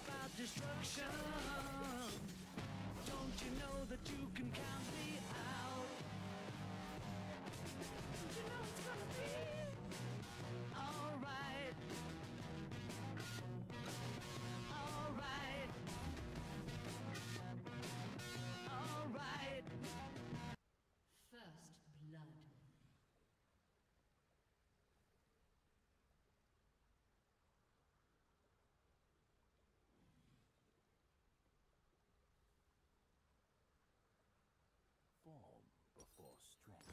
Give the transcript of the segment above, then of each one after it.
about destruction. Don't you know that you can count me out? Don't you know it's gonna be alright? Alright. Alright. First blood. Form before strength.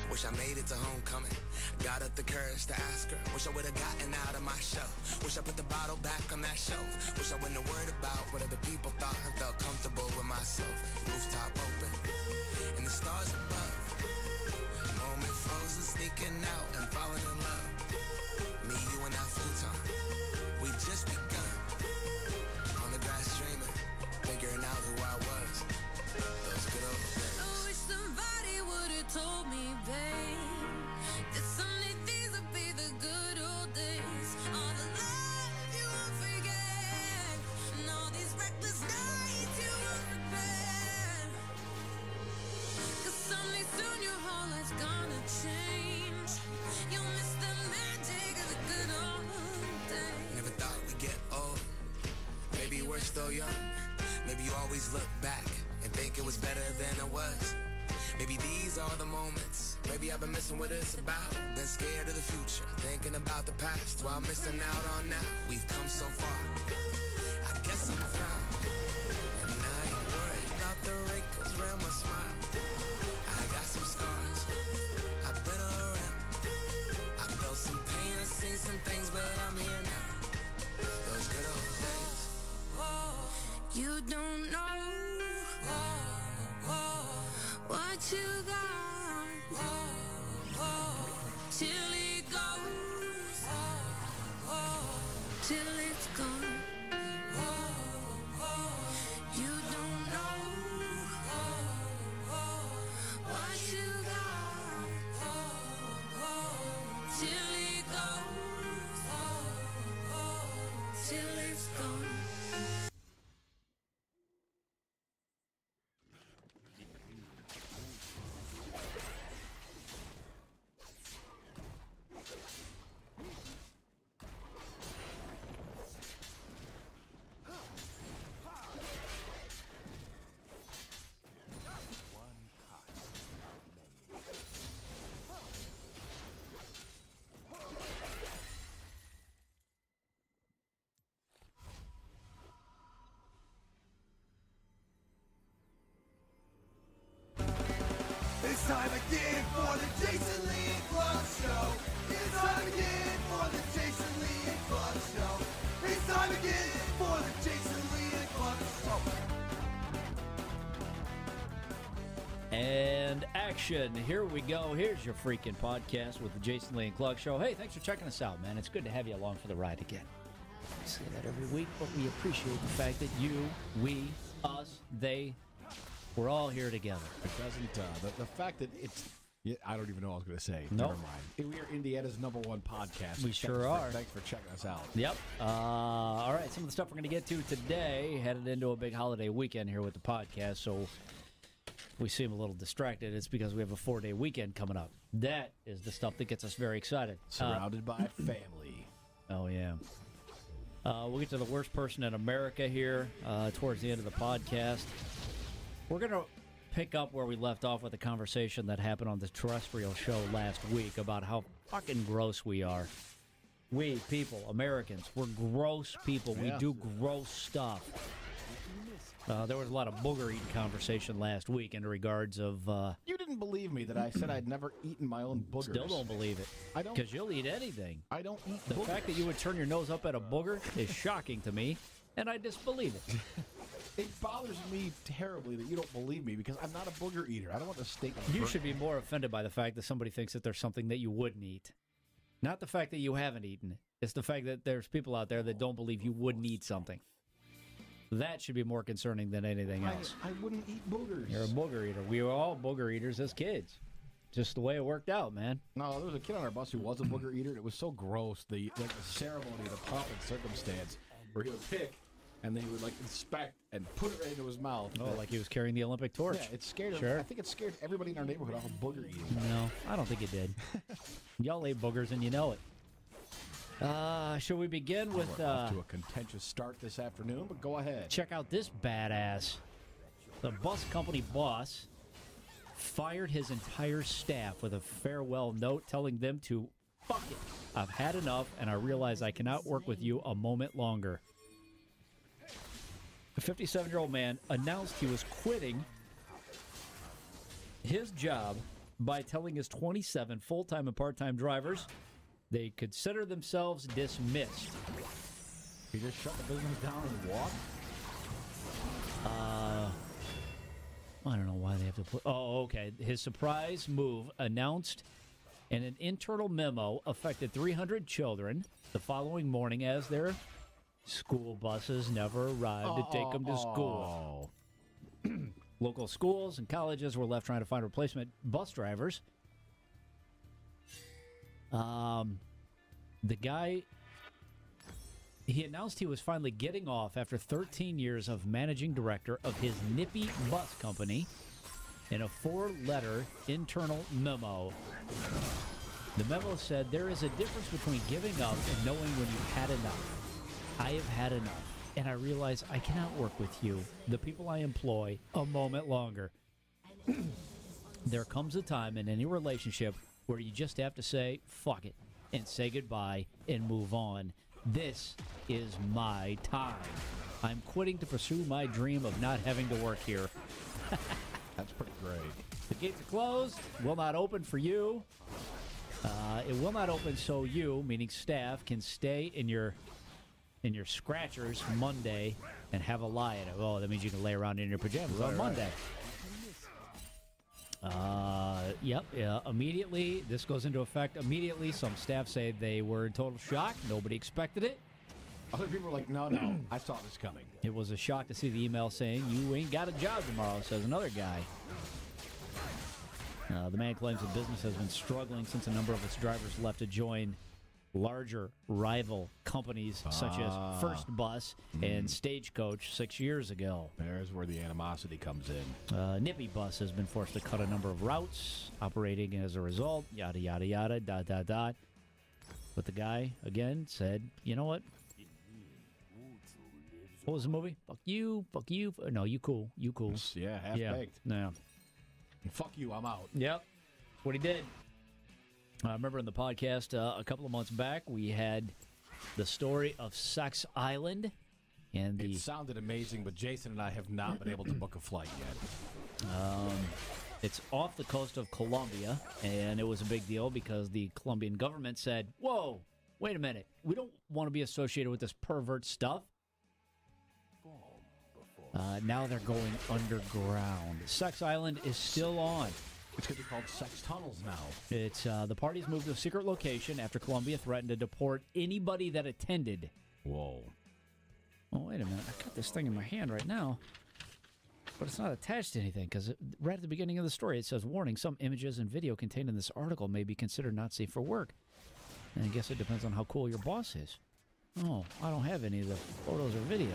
Wish I made it to homecoming. Got up the courage to ask her. Wish I would've gotten out of my shell. Wish I put the bottle back on that shelf. Wish I wouldn't have worried about what other people thought and felt comfortable with myself. Rooftop open and the stars above. Moment frozen, sneaking out and falling in love. Me, you, and that futon. We just begun. On the grass dreaming, figuring out who I was. Those good old days. I wish somebody would've told me, babe, that someday these would be the good old days. All the love you won't forget, and all these reckless nights you won't regret. 'Cause someday soon your whole life's gonna change. You'll miss the magic of the good old days. Never thought we'd get old. Maybe we're still young. Maybe you always look back and think it was better than it was. Maybe these are the moments. Maybe I've been missing what it's about. Been scared of the future, thinking about the past while missing out on now. We've come so far. I guess I'm proud. And I ain't worried about the wrinkles around my smile. I got some scars. I've been around. I felt some pain, I've seen some things, but I'm here now. Those good old days. You don't know what you got till it goes, till it's gone. You don't know what you got till it goes, till it's gone. It's time again for the Jason Lee and Clark Show. It's time again for the Jason Lee and Clark Show. It's time again for the Jason Lee and Clark Show. And action. Here we go. Here's your freaking podcast with the Jason Lee and Clark Show. Hey, thanks for checking us out, man. It's good to have you along for the ride again. I say that every week, but we appreciate the fact that you, we, us, they, we're all here together. It doesn't, the fact that it's, I don't even know what I was going to say. Nope. Never mind. We are Indiana's #1 podcast. We sure are. Thanks for checking us out. Yep. All right, some of the stuff we're going to get to today, headed into a big holiday weekend here with the podcast, so if we seem a little distracted, it's because we have a 4-day weekend coming up. That is the stuff that gets us very excited. Surrounded by family. Oh, yeah. We'll get to the worst person in America here towards the end of the podcast. We're going to pick up where we left off with a conversation that happened on the terrestrial show last week about how fucking gross we are. We, people, Americans, we're gross people. Yeah. We do gross stuff. There was a lot of booger-eating conversation last week in regards of... You didn't believe me that I said I'd never eaten my own boogers. Still don't believe it. I don't. Because you'll eat anything. I don't eat The boogers. fact that you would turn your nose up at a booger is shocking to me, and I disbelieve it. It bothers me terribly that you don't believe me because I'm not a booger eater. I don't want the steak. You should be more offended by the fact that somebody thinks that there's something that you wouldn't eat. Not the fact that you haven't eaten it. It's the fact that there's people out there that don't believe you wouldn't eat something. That should be more concerning than anything else. I wouldn't eat boogers. You're a booger eater. We were all booger eaters as kids. Just the way it worked out, man. No, there was a kid on our bus who was a booger eater. It was so gross. The ceremony, the pomp and circumstance, where he would pick and then he would inspect and put it right into his mouth. Oh, like he was carrying the Olympic torch. Yeah, it scared him. Sure. I think it scared everybody in our neighborhood off of booger eating. No, I don't think it did. Y'all ate boogers and you know it. Shall we begin with We're off to a contentious start this afternoon, but go ahead. check out this badass. The bus company boss fired his entire staff with a farewell note telling them to fuck it. I've had enough and I realize I cannot work with you a moment longer. The 57-year-old man announced he was quitting his job by telling his 27 full-time and part-time drivers they consider themselves dismissed. He just shut the business down and walked? I don't know why they have to put... Oh, okay. His surprise move announced in an internal memo affected 300 children the following morning as their school buses never arrived to take them to school. Local schools and colleges were left trying to find replacement bus drivers. The guy, he announced he was finally getting off after 13 years of managing director of his Nippy Bus Company in a 4-letter internal memo. The memo said, there is a difference between giving up and knowing when you've had enough. I have had enough, and I realize I cannot work with you, the people I employ, a moment longer. There comes a time in any relationship where you just have to say, fuck it, and say goodbye and move on. This is my time. I'm quitting to pursue my dream of not having to work here. That's pretty great. The gates are closed, will not open for you. It will not open so you, meaning staff, can stay in your scratchers Monday and have a lie in it. Oh, that means you can lay around in your pajamas on Monday. Yep. Immediately, this goes into effect immediately. Some staff say they were in total shock. Nobody expected it. Other people are like, no, I saw this coming. It was a shock to see the email saying, you ain't got a job tomorrow, says another guy. The man claims the business has been struggling since a number of its drivers left to join larger rival companies such as First Bus and Stagecoach 6 years ago. There's where the animosity comes in. Nippy Bus has been forced to cut a number of routes, operating as a result, yada, yada, yada, dot, dot, dot. But the guy, again, said, you know what? What was the movie? Fuck you. No, you cool. Yeah, half-baked. Yeah. Fuck you, I'm out. Yep. That's what he did. I remember in the podcast a couple of months back, we had the story of Sex Island. And it sounded amazing, but Jason and I have not been able to book a flight yet. It's off the coast of Colombia, and it was a big deal because the Colombian government said, whoa, wait a minute. We don't want to be associated with this pervert stuff. Now they're going underground. Sex Island is still on. It's going to be called Sex Tunnels now. It's the parties moved to a secret location after Colombia threatened to deport anybody that attended. Whoa. Oh, wait a minute. I got this thing in my hand right now. But it's not attached to anything because right at the beginning of the story it says, warning, some images and video contained in this article may be considered not safe for work. And I guess it depends on how cool your boss is. Oh, I don't have any of the photos or videos.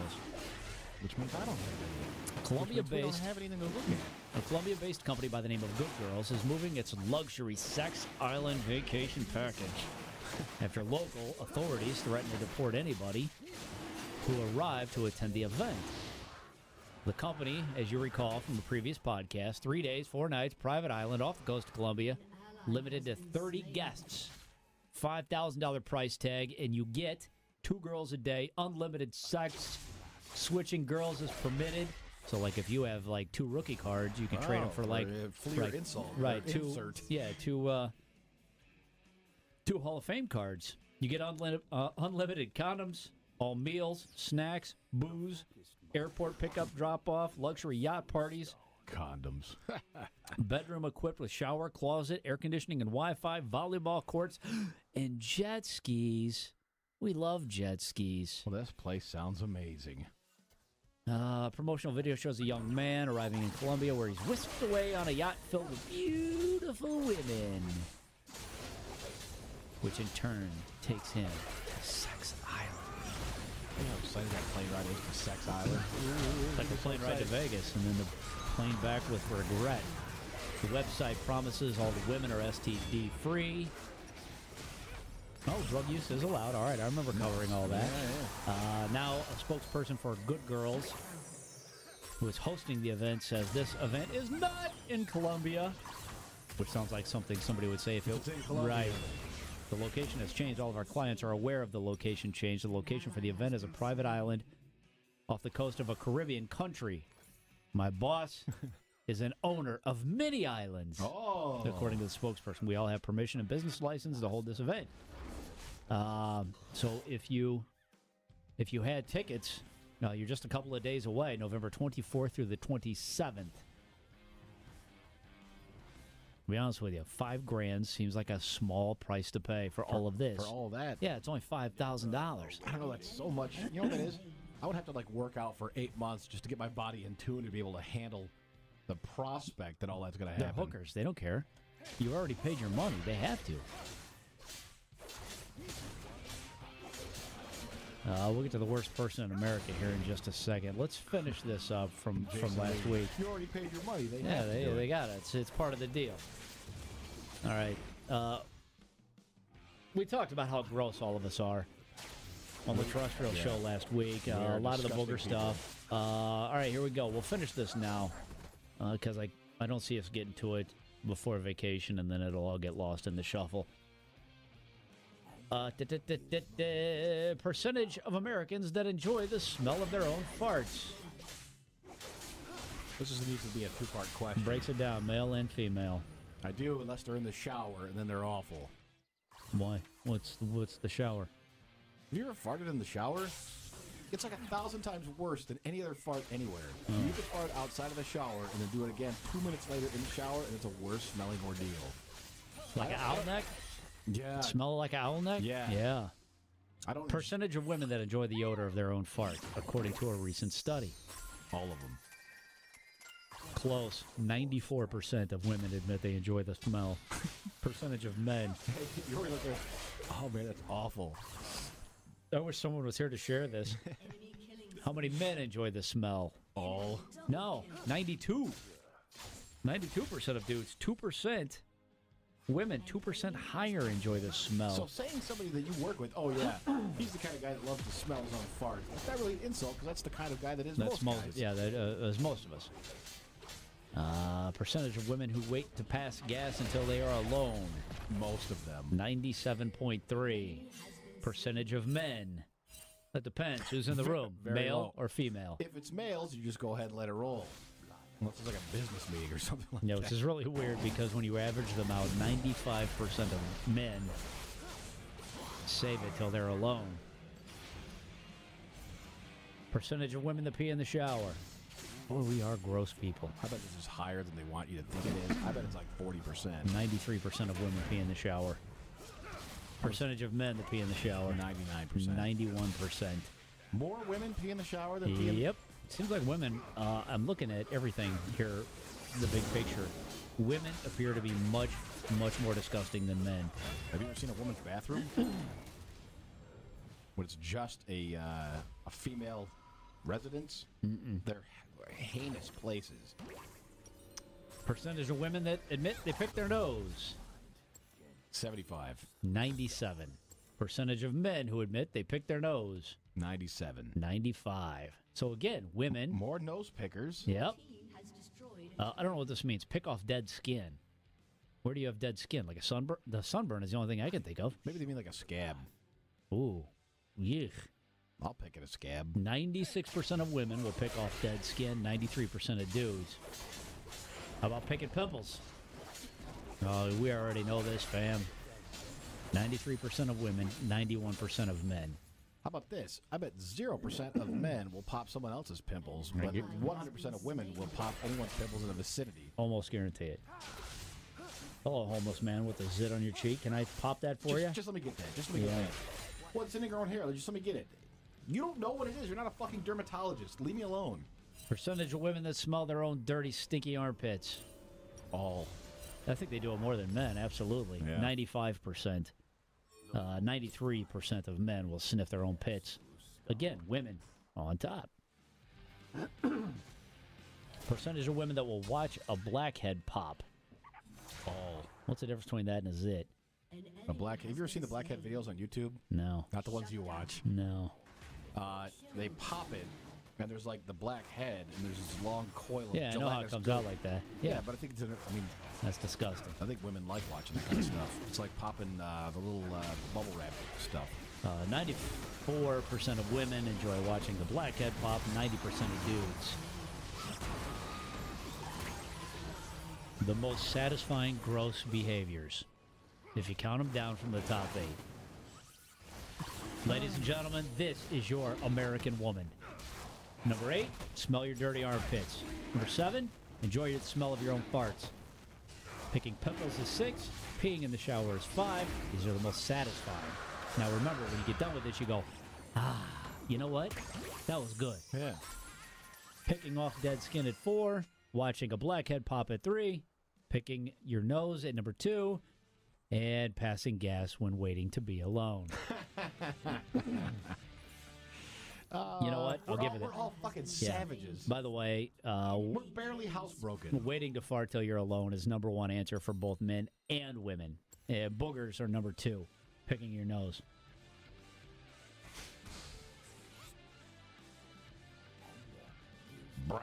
Which means I don't have anything. Colombia-based. We don't have anything to look at. A Colombia-based company by the name of Good Girls is moving its luxury Sex Island vacation package after local authorities threatened to deport anybody who arrived to attend the event. The company, as you recall from the previous podcast, 3 days, 4 nights, private island off the coast of Colombia, limited to 30 guests, $5,000 price tag, and you get 2 girls a day, unlimited sex. Switching girls is permitted. So, like, if you have, 2 rookie cards, you can trade them for, flea or insult. Right, or 2, insert. yeah, 2 Hall of Fame cards. You get unlimited condoms, all meals, snacks, booze, airport pickup, drop-off, luxury yacht parties. Condoms. Bedroom equipped with shower, closet, air conditioning, and Wi-Fi, volleyball courts, and jet skis. We love jet skis. Well, this place sounds amazing. Promotional video shows a young man arriving in Colombia where he's whisked away on a yacht filled with beautiful women, which in turn takes him to Sex Island. You know how excited that plane ride is to Sex Island? Like a plane ride to Vegas and then the plane back with regret. The website promises all the women are STD free. Oh, drug use is allowed. All right, I remember covering all that. Now, a spokesperson for Good Girls, who is hosting the event, says this event is not in Colombia, which sounds like something somebody would say if it was right. The location has changed. All of our clients are aware of the location change. The location for the event is a private island off the coast of a Caribbean country. My boss is an owner of many islands, according to the spokesperson. We all have permission and business license to hold this event. So if you had tickets, you're just a couple of days away, November 24th through the 27th. To be honest with you, $5,000 seems like a small price to pay for all of this. For all of that? Yeah, it's only $5,000. I don't know, that's so much. You know what that is? I would have to, work out for 8 months just to get my body in tune to be able to handle the prospect that all that's going to happen. They're hookers. They don't care. You already paid your money. They have to. We'll get to the worst person in America here in just a second. Let's finish this up from last week. You already paid your money. They got it. It's part of the deal. All right. We talked about how gross all of us are on the terrestrial show last week. A lot of the booger stuff. All right, here we go. We'll finish this now because I don't see us getting to it before vacation, and then it'll all get lost in the shuffle. Percentage of Americans that enjoy the smell of their own farts. This needs to be a two-part question. Breaks it down, male and female. I do, unless they're in the shower, and then they're awful. Why? What's the shower? Have you ever farted in the shower? It's like 1,000 times worse than any other fart anywhere. You can fart outside of the shower and then do it again 2 minutes later in the shower, and it's a worse smelling ordeal. Like an owl neck? Yeah. Smell like an owl neck? Yeah. Yeah. I don't. Percentage of women that enjoy the odor of their own fart, according to a recent study. All of them. Close. 94% of women admit they enjoy the smell. Percentage of men. You're looking. Oh man, that's awful. I wish someone was here to share this. How many men enjoy the smell? All. No, 92. 92% of dudes. 2%. Women, 2% higher enjoy the smell. So saying somebody that you work with, oh yeah, he's the kind of guy that loves to smell his own fart. That's not really an insult, because that's the kind of guy that is most guys. Yeah, that is most of us. Percentage of women who wait to pass gas until they are alone. Most of them. 97.3. Percentage of men. That depends. Who's in the room? Male low. or female? If it's males, you just go ahead and let it roll. Unless it's like a business meeting or something like that. Which is really weird because when you average them out, 95% of men save it till they're alone. Percentage of women that pee in the shower. Boy, we are gross people. I bet this is higher than they want you to think it is. I bet it's like 40%. 93% of women pee in the shower. Percentage of men that pee in the shower. 99%. 91%. More women pee in the shower than pee in... Yep. Seems like women, I'm looking at everything here, the big picture. Women appear to be much, much more disgusting than men. Have you ever seen a woman's bathroom? When it's just a female residence? They're heinous places. Percentage of women that admit they pick their nose. 75. 97. Percentage of men who admit they pick their nose. 97. 95. So again, women. More nose pickers. Yep. I don't know what this means. Pick off dead skin. Where do you have dead skin? Like a sunburn? The sunburn is the only thing I can think of. Maybe they mean like a scab. Ooh. Yuck. I'll pick at a scab. 96% of women will pick off dead skin. 93% of dudes. How about picking pimples? Oh, we already know this, fam. 93% of women, 91% of men. How about this? I bet 0% of men will pop someone else's pimples, but 100% of women will pop anyone's pimples in the vicinity. Almost guarantee it. Hello, homeless man with a zit on your cheek. Can I pop that for you? Just let me get that. Just let me get that. Well, it's in your own hair. Just let me get it. You don't know what it is. You're not a fucking dermatologist. Leave me alone. Percentage of women that smell their own dirty, stinky armpits. All. I think they do it more than men, absolutely. Yeah. 95%. 93% of men will sniff their own pits. Again, women on top. Percentage of women that will watch a blackhead pop. All. What's the difference between that and a zit? Have you ever seen the blackhead videos on YouTube? No. Not the ones you watch. No. They pop it, and there's like the black head, and there's this long coil of Yeah, I know how it comes out like that. Yeah, but I think it's, I mean, That's disgusting. I think women like watching that kind of stuff. It's like popping the little bubble wrap stuff. 94% of women enjoy watching the blackhead pop, 90% of dudes. The most satisfying gross behaviors, if you count them down from the top 8. Ladies and gentlemen, this is your American woman. Number 8, smell your dirty armpits. Number 7, enjoy the smell of your own farts. Picking pimples is 6, peeing in the shower is 5. These are the most satisfying. Now remember, when you get done with this, you go, you know what? That was good. Yeah. Picking off dead skin at 4, watching a blackhead pop at 3, picking your nose at number 2, and passing gas when waiting to be alone. You know what? I'll give it. We're all fucking savages. By the way, We're barely housebroken. waiting to fart till you're alone is number 1 answer for both men and women. Boogers are number 2. Picking your nose. Brah.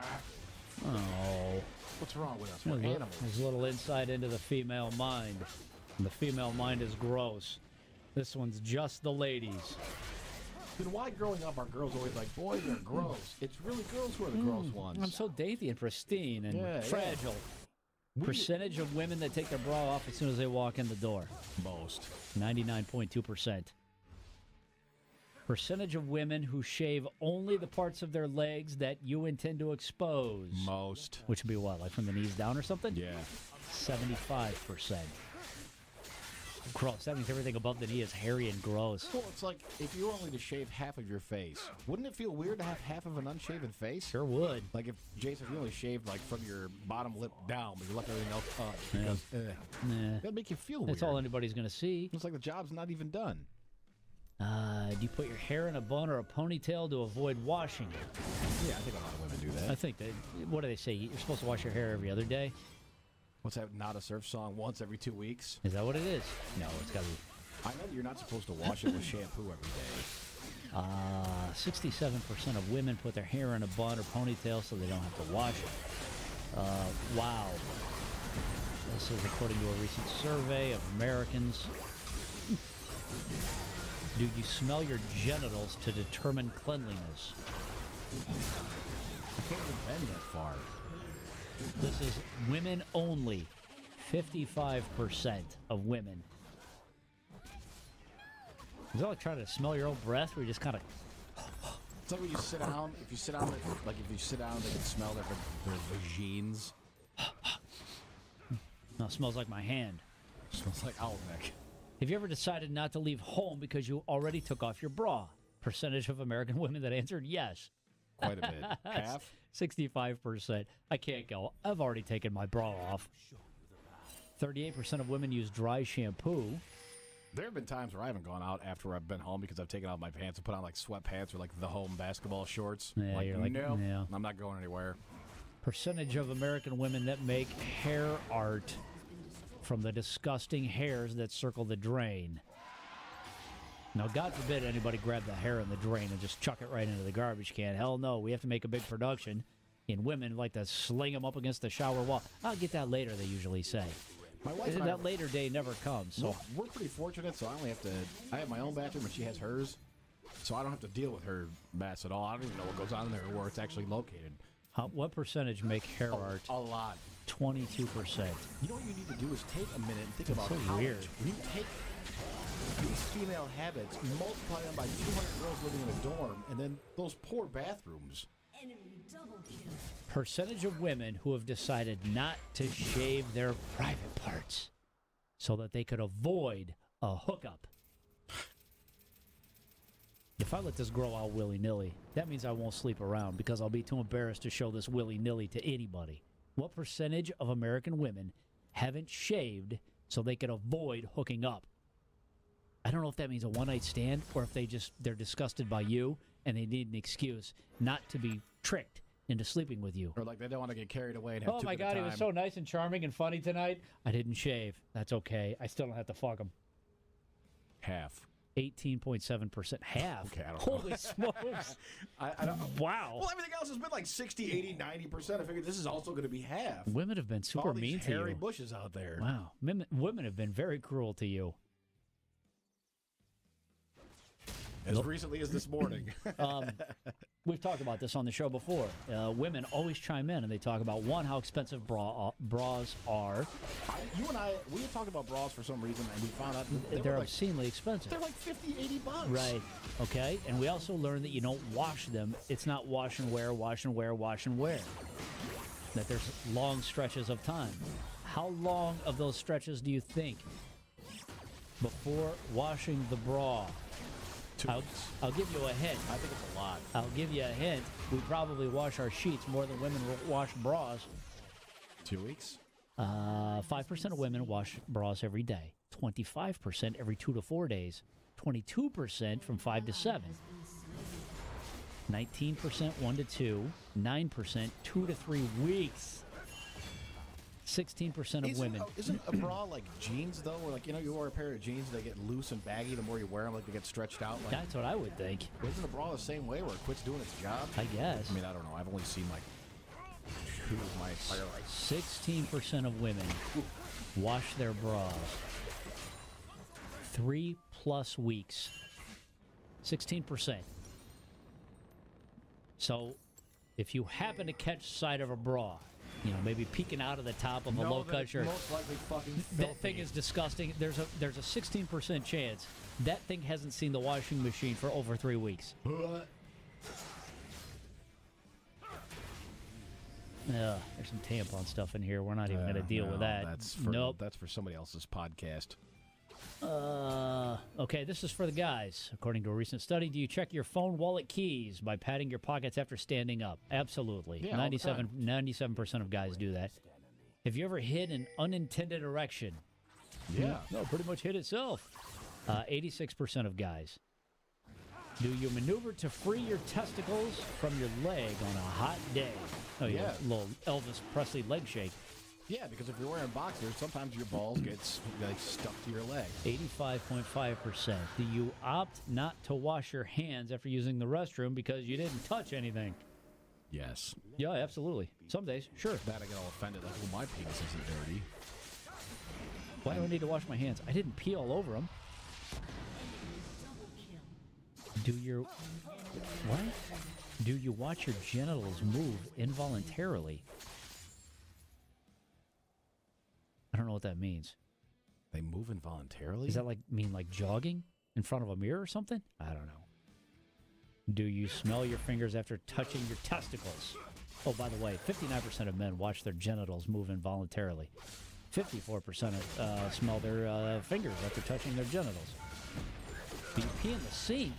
Oh. What's wrong with us? We're animals. There's a little insight into the female mind. And the female mind is gross. This one's just the ladies. Then why growing up are girls always like, boys are gross? It's really girls who are the gross ones. I'm so dainty and pristine and fragile. Percentage of women that take their bra off as soon as they walk in the door. Most. 99.2%. Percentage of women who shave only the parts of their legs that you intend to expose. Most. Which would be what, like from the knees down or something? Yeah. 75%. Gross. That means everything above the knee is hairy and gross. Well, it's like if you were only to shave half of your face, wouldn't it feel weird to have half of an unshaven face? Sure would. Like if, Jason, if you only shaved like from your bottom lip down, but you left everything else up. Because, that'd make you feel weird. That's all anybody's going to see. It's like the job's not even done. Do you put your hair in a bun or a ponytail to avoid washing it? Yeah, I think a lot of women do I that. think that, what do they say? You're supposed to wash your hair every other day? What's that, Not a Surf song, once every 2 weeks? Is that what it is? No, it's got to be. I know you're not supposed to wash it with shampoo every day. 67% of women put their hair in a bun or ponytail so they don't have to wash it. Wow. This is according to a recent survey of Americans. Do you smell your genitals to determine cleanliness? I can't even bend that far. This is women only. 55% of women. Is that like trying to smell your own breath where you just kind of... It's like when you sit down, if you sit down, like if you sit down, they can smell their vagines. No, it smells like my hand. Smells like owl neck. Have you ever decided not to leave home because you already took off your bra? Percentage of American women that answered yes. Quite a bit. Half? 65%. I can't go. I've already taken my bra off. 38% of women use dry shampoo. There have been times where I haven't gone out after I've been home because I've taken off my pants and put on like sweatpants or like the home basketball shorts. Yeah, you're like, no, yeah. I'm not going anywhere. Percentage of American women that make hair art from the disgusting hairs that circle the drain. Now, God forbid anybody grab the hair in the drain and just chuck it right into the garbage can. Hell no, we have to make a big production. And women like to sling them up against the shower wall. I'll get that later, they usually say. My wife and I, that later day never comes. So well, we're pretty fortunate, so I have my own bathroom and she has hers, so I don't have to deal with her mess at all. I don't even know what goes on in there or where it's actually located. what percentage make hair art? A lot. 22%. You know what you need to do is take a minute and think about so how weird. much when you take these female habits, multiply them by 200 girls living in a dorm, and then those poor bathrooms. Percentage of women who have decided not to shave their private parts so that they could avoid a hookup. The If I let this grow out willy-nilly, that means I won't sleep around because I'll be too embarrassed to show this willy-nilly to anybody. What percentage of American women haven't shaved so they can avoid hooking up? I don't know if that means a one-night stand or if they're disgusted by you and they need an excuse not to be tricked into sleeping with you. Or like they don't want to get carried away and have Oh too my good a God, he time. was so nice and charming and funny tonight. I didn't shave. That's okay. I still don't have to fuck him. Half. 18.7%. Half. Okay, I don't know. Holy smokes. I don't know. Wow. Well, everything else has been like 60, 80, 90%. I figured this is also going to be half. Women have been super All these mean to hairy you. bushes out there. Wow. Women have been very cruel to you. As recently as this morning. We've talked about this on the show before. Women always chime in and they talk about, one, how expensive bras are. You and I, we had talked about bras for some reason, and we found out They're obscenely expensive. they're like 50, 80 bucks. Right. Okay. And we also learned that you don't wash them. It's not wash and wear, wash and wear, wash and wear. That there's long stretches of time. How long of those stretches do you think before washing the bra? I'll give you a hint. I think it's a lot. I'll give you a hint. We probably wash our sheets more than women wash bras. 2 weeks? 5% of women wash bras every day. 25% every 2 to 4 days. 22% from 5 to 7. 19% 1 to 2. 9% 2 to 3 weeks. 16% of women. Isn't a bra like jeans, though? Where, like, you know, you wear a pair of jeans, they get loose and baggy the more you wear them, like they get stretched out. Like, That's what I would think. isn't a bra the same way where it quits doing its job? I guess. I mean, I don't know. I've only seen like two of my entire life. 16% of women wash their bras 3+ weeks. 16%. So, if you happen to catch sight of a bra, you know, maybe peeking out of the top of a low-cut shirt, Most likely fucking that thing is disgusting. There's a 16% chance that thing hasn't seen the washing machine for over 3 weeks. There's some tampon stuff in here. We're not even going to deal with that. That's for somebody else's podcast. Okay, this is for the guys. According to a recent study, do you check your phone wallet keys by patting your pockets after standing up? Absolutely. Yeah, all the time. 97% of guys do that. Have you ever hid an unintended erection? Yeah. No, pretty much hit itself. 86% of guys. Do you maneuver to free your testicles from your leg on a hot day? Oh, yeah. Little Elvis Presley leg shake. Yeah, because if you're wearing boxers, sometimes your balls get like stuck to your leg. 85.5%. Do you opt not to wash your hands after using the restroom because you didn't touch anything? Yes. Yeah, absolutely. Some days, sure. That I get all offended. Like, well, my penis isn't dirty. Why do I need to wash my hands? I didn't pee all over them. Do your... What? Do you watch your genitals move involuntarily? I don't know what that means. They move involuntarily? Does that mean jogging in front of a mirror or something? I don't know. Do you smell your fingers after touching your testicles? Oh, by the way, 59% of men watch their genitals move involuntarily. 54% smell their fingers after touching their genitals. Do you pee in the sink?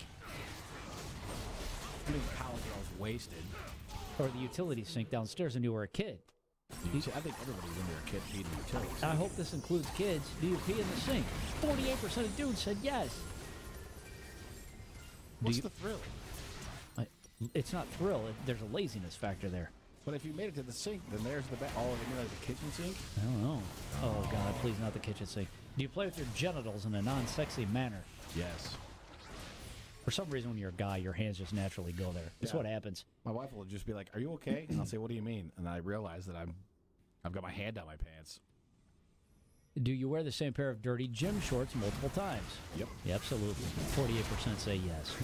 I mean, college I was wasted. Or the utility sink downstairs when you were a kid? I think everybody when they're a kid peed in utilities. I hope this includes kids. Do you pee in the sink? 48% of dudes said yes. What's the thrill? It's not thrill. There's a laziness factor there. But if you made it to the sink, then there's the back. Oh, you mean like the kitchen sink? I don't know. Oh, God, please not the kitchen sink. Do you play with your genitals in a non-sexy manner? Yes. For some reason, when you're a guy, your hands just naturally go there. That's what happens. My wife will just be like, "Are you okay?" And I'll say, "What do you mean?" And I realize that I've got my hand down my pants. Do you wear the same pair of dirty gym shorts multiple times? Yep. Yeah, absolutely. 48% say yes.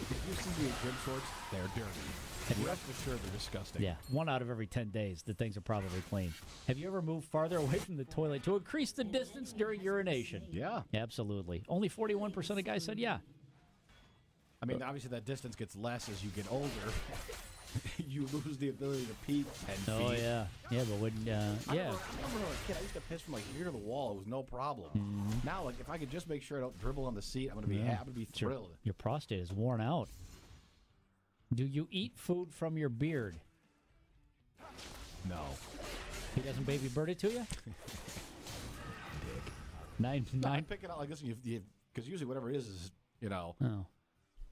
If you see me in gym shorts, they're dirty. And rest assured they're disgusting. Yeah, 1 out of every 10 days, the things are probably clean. Have you ever moved farther away from the toilet to increase the distance during urination? Yeah. Absolutely. Only 41% of guys said yeah. I mean, obviously that distance gets less as you get older. you lose the ability to pee 10 feet. Oh, yeah. Yeah, but when, I yeah. remember when I was a kid, I used to piss from like here to the wall. It was no problem. Now, like if I could just make sure I don't dribble on the seat, I'm gonna be happy, I'm gonna be thrilled. Your prostate is worn out. Do you eat food from your beard? No. He doesn't baby bird it to you? Nine. I pick it out like this because usually whatever it is, you know, Oh.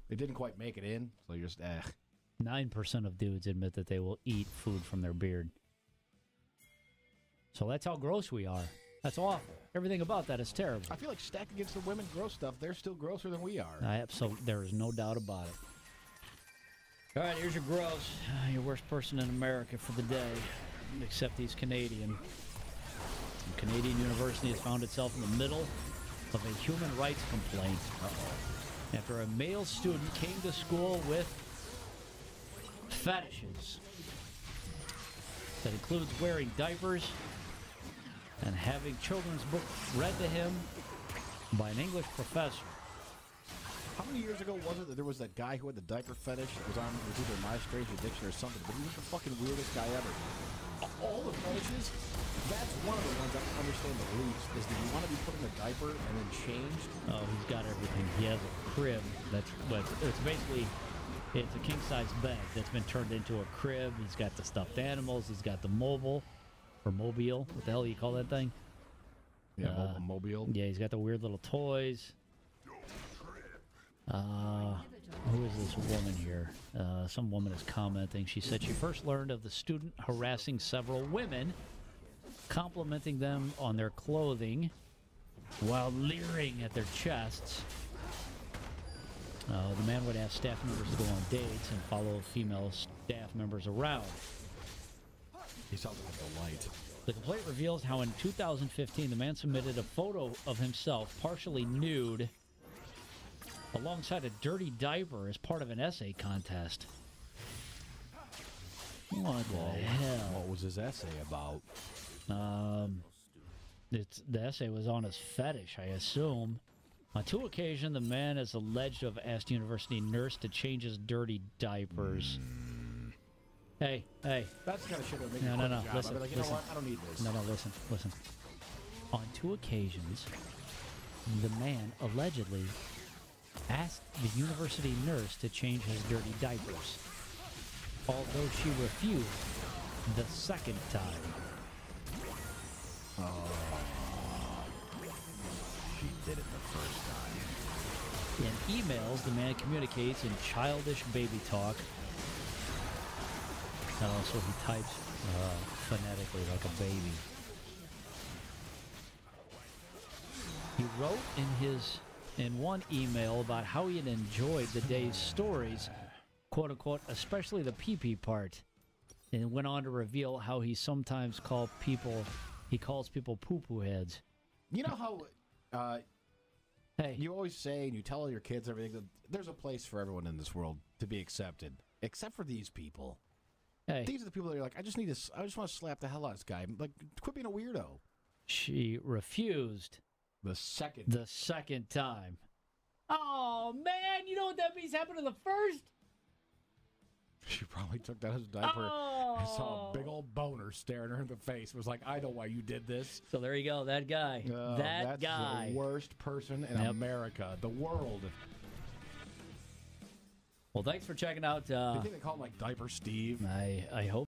it didn't quite make it in, so you're just 9% of dudes admit that they will eat food from their beard. So that's how gross we are. That's awful. Everything about that is terrible. I feel like stacked against the women gross stuff, they're still grosser than we are. There is no doubt about it. All right, here's your gross. Your worst person in America for the day, except he's Canadian. A Canadian university has found itself in the middle of a human rights complaint after a male student came to school with fetishes. That includes wearing diapers and having children's books read to him by an English professor. How many years ago was it that there was that guy who had the diaper fetish that was on it was either My Strange Addiction or something, but he was the fucking weirdest guy ever. All the fetishes, that's one of the ones I don't understand the least, is that you want to be put in a diaper and then changed. Oh, he's got everything. He has a crib it's basically, it's a king-size bed that's been turned into a crib. He's got the stuffed animals. He's got the mobile, what the hell do you call that thing? Yeah, mobile. Yeah, he's got the weird little toys. Who is this woman here? Some woman is commenting. She said she first learned of the student harassing several women, complimenting them on their clothing while leering at their chests. The man would ask staff members to go on dates and follow female staff members around. He sounds like a delight. The complaint reveals how in 2015 the man submitted a photo of himself partially nude alongside a dirty diaper as part of an essay contest. What the hell? What was his essay about? The essay was on his fetish, I assume. On 2 occasions, the man is alleged to have asked university nurse to change his dirty diapers. Hey. That's the kind of shit that makes No, me quit a job. listen, I'd be like, you know what? I don't need this. No, listen. On 2 occasions, the man allegedly asked the university nurse to change his dirty diapers, although she refused the second time. She did it the first time. In emails, the man communicates in childish baby talk. So he types phonetically like a baby. He wrote in one email about how he had enjoyed the day's stories, quote unquote, especially the pee-pee part, and went on to reveal how he sometimes calls people poo-poo heads. You know how Hey, you always say and you tell all your kids everything that there's a place for everyone in this world to be accepted, except for these people. hey. These are the people that are like, I just want to slap the hell out of this guy. Like, quit being a weirdo. She refused The second time. Oh, man, you know what that means happened to the first? She probably took down his diaper and saw a big old boner staring her in the face. It was like, I know why you did this. So there you go, that guy. That that's guy. the worst person in America, the world. Well, thanks for checking out. Do you think they call him like Diaper Steve? I hope